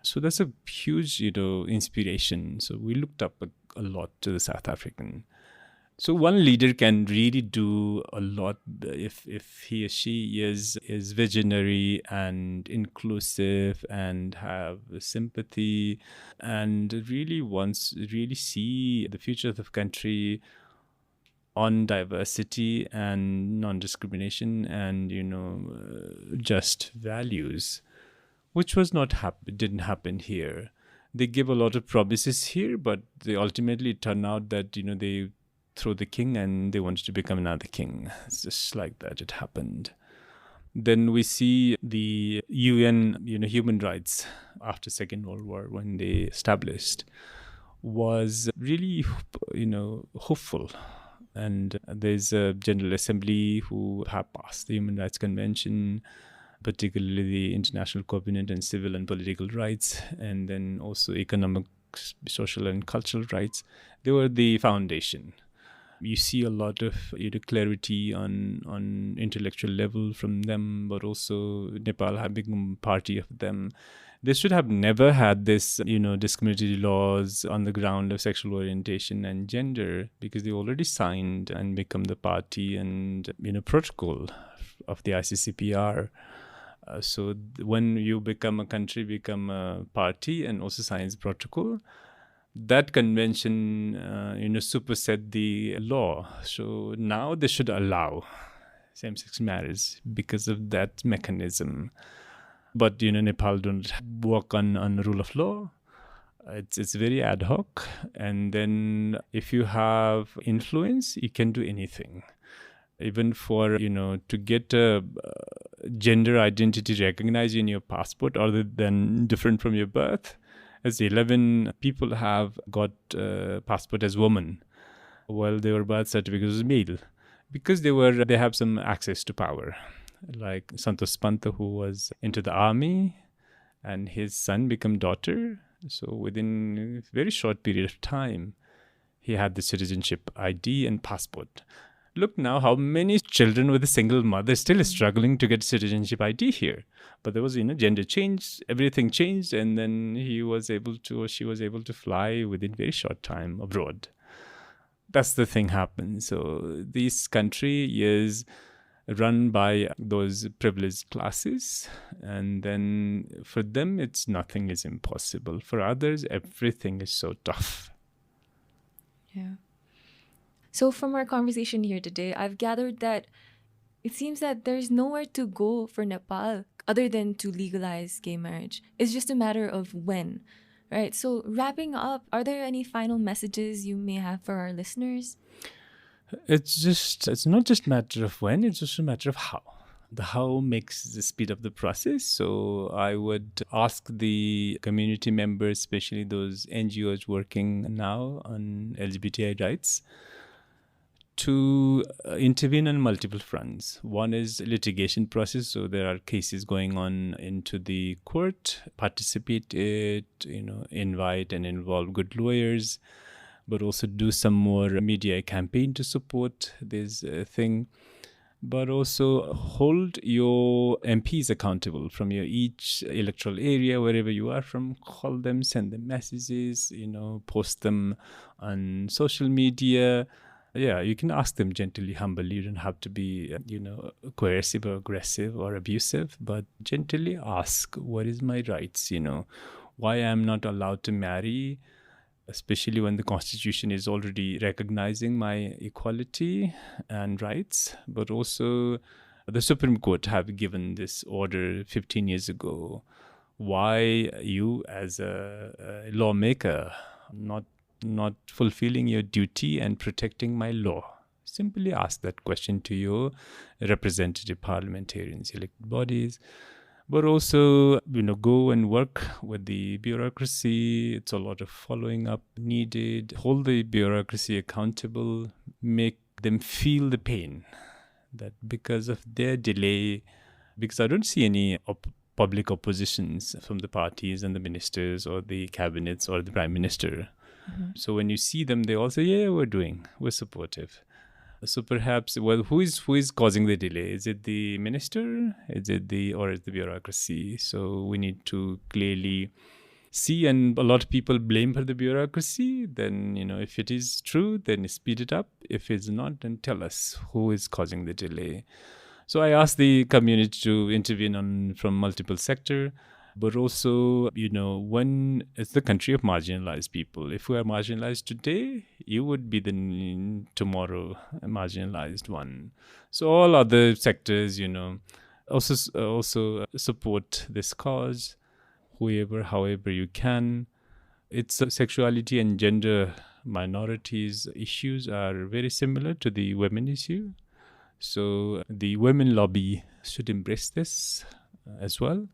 So that's a huge, inspiration. So we looked up a lot to the South African. So one leader can really do a lot if he or she is visionary and inclusive and have sympathy and really see the future of the country on diversity and non-discrimination and just values, which didn't happen here. They give a lot of promises here, but they ultimately turn out that, they throw the king and they wanted to become another king. It's just like that. It happened. Then we see the UN, human rights after Second World War, when they established, was really, hopeful. And there's a General Assembly who have passed the Human Rights Convention, particularly the International Covenant on Civil and Political Rights, and then also economic, social, and cultural rights. They were the foundation. You see a lot of clarity on intellectual level from them, but also Nepal have become party of them. They should have never had this, discriminatory laws on the ground of sexual orientation and gender, because they already signed and become the party and, protocol of the ICCPR. So when you become a country, become a party and also signs protocol, that convention, supersede the law. So now they should allow same-sex marriage because of that mechanism. But, Nepal don't work on rule of law. It's very ad hoc. And then if you have influence, you can do anything. Even for, to get a gender identity recognized in your passport other than different from your birth, as 11 people have got passport as women. while their birth certificate was male, because they have some access to power. Like Santosh Pant, who was into the army, and his son became daughter. So within a very short period of time, he had the citizenship ID and passport. Look now how many children with a single mother still struggling to get citizenship ID here. But there was, gender change, everything changed, and then she was able to fly within very short time abroad. That's the thing happened. So this country is run by those privileged classes, and then for them nothing is impossible. For others, everything is so tough. Yeah. So from our conversation here today, I've gathered that it seems that there's nowhere to go for Nepal other than to legalize gay marriage. It's just a matter of when, right? So wrapping up, are there any final messages you may have for our listeners? It's not just a matter of when, it's just a matter of how. The how makes the speed of the process. So I would ask the community members, especially those NGOs working now on LGBTI rights, to intervene on multiple fronts. One is litigation process. So there are cases going on into the court, participate it, invite and involve good lawyers, but also do some more media campaign to support this thing. But also hold your MPs accountable from your each electoral area, wherever you are from. Call them, send them messages, post them on social media. Yeah, you can ask them gently, humbly. You don't have to be, coercive or aggressive or abusive, but gently ask, what is my rights? Why I'm not allowed to marry, especially when the Constitution is already recognizing my equality and rights. But also the Supreme Court have given this order 15 years ago. Why you as a lawmaker not fulfilling your duty and protecting my law? Simply ask that question to your representative parliamentarians, elected bodies. But also, go and work with the bureaucracy. It's a lot of following up needed. Hold the bureaucracy accountable. Make them feel the pain that because of their delay, because I don't see any public oppositions from the parties and the ministers or the cabinets or the prime minister. Mm-hmm. So when you see them, they all say, yeah, we're supportive. So perhaps, who is causing the delay? Is it the minister? Is it the bureaucracy? So we need to clearly see, and a lot of people blame for the bureaucracy. Then, if it is true, then speed it up. If it's not, then tell us who is causing the delay. So I ask the community to intervene from multiple sectors. But also, when it's the country of marginalized people. If we are marginalized today, you would be tomorrow a marginalized one. So all other sectors, also support this cause, however you can. It's sexuality and gender minorities issues are very similar to the women issue. So the women lobby should embrace this as well,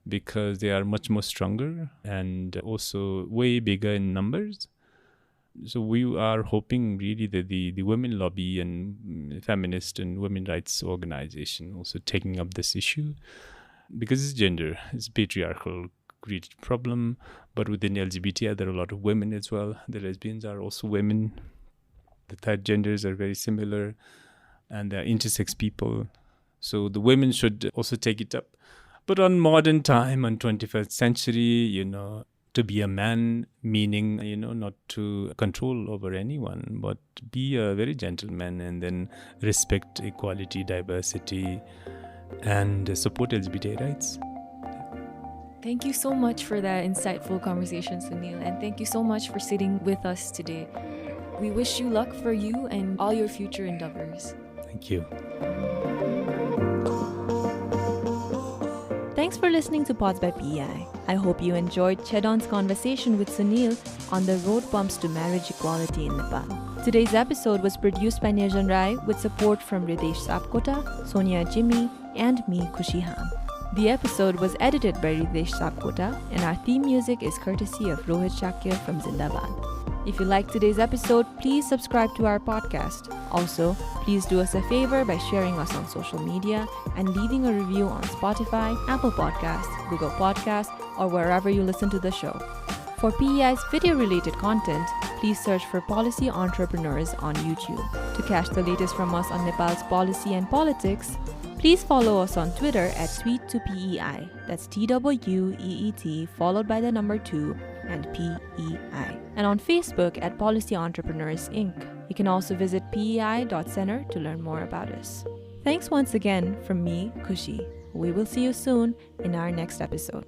because they are much more stronger and also way bigger in numbers. So we are hoping really that the women lobby and feminist and women rights organization also taking up this issue, because it's gender, it's a patriarchal created problem. But within LGBT, there are a lot of women as well. The lesbians are also women. The third genders are very similar, and they're intersex people. So the women should also take it up. But on modern time, on 21st century, to be a man, meaning, not to control over anyone, but be a very gentleman and then respect equality, diversity, and support LGBT rights. Thank you so much for that insightful conversation, Sunil, and thank you so much for sitting with us today. We wish you luck for you and all your future endeavors. Thank you. Thanks for listening to Pods by PEI. I hope you enjoyed Tsedon's conversation with Sunil on the road bumps to marriage equality in Nepal. Today's episode was produced by Nirjan Rai with support from Ridesh Sapkota, Sonia Jimmy, and me, Kushi Han. The episode was edited by Ridesh Sapkota, and our theme music is courtesy of Rohit Shakir from Zindabad. If you liked today's episode, please subscribe to our podcast. Also, please do us a favor by sharing us on social media and leaving a review on Spotify, Apple Podcasts, Google Podcasts, or wherever you listen to the show. For PEI's video-related content, please search for Policy Entrepreneurs on YouTube. To catch the latest from us on Nepal's policy and politics, please follow us on Twitter at tweet2PEI. That's TWEET followed by the number 2 and PEI. And on Facebook at Policy Entrepreneurs Inc. You can also visit pei.center to learn more about us. Thanks once again from me, Kushi. We will see you soon in our next episode.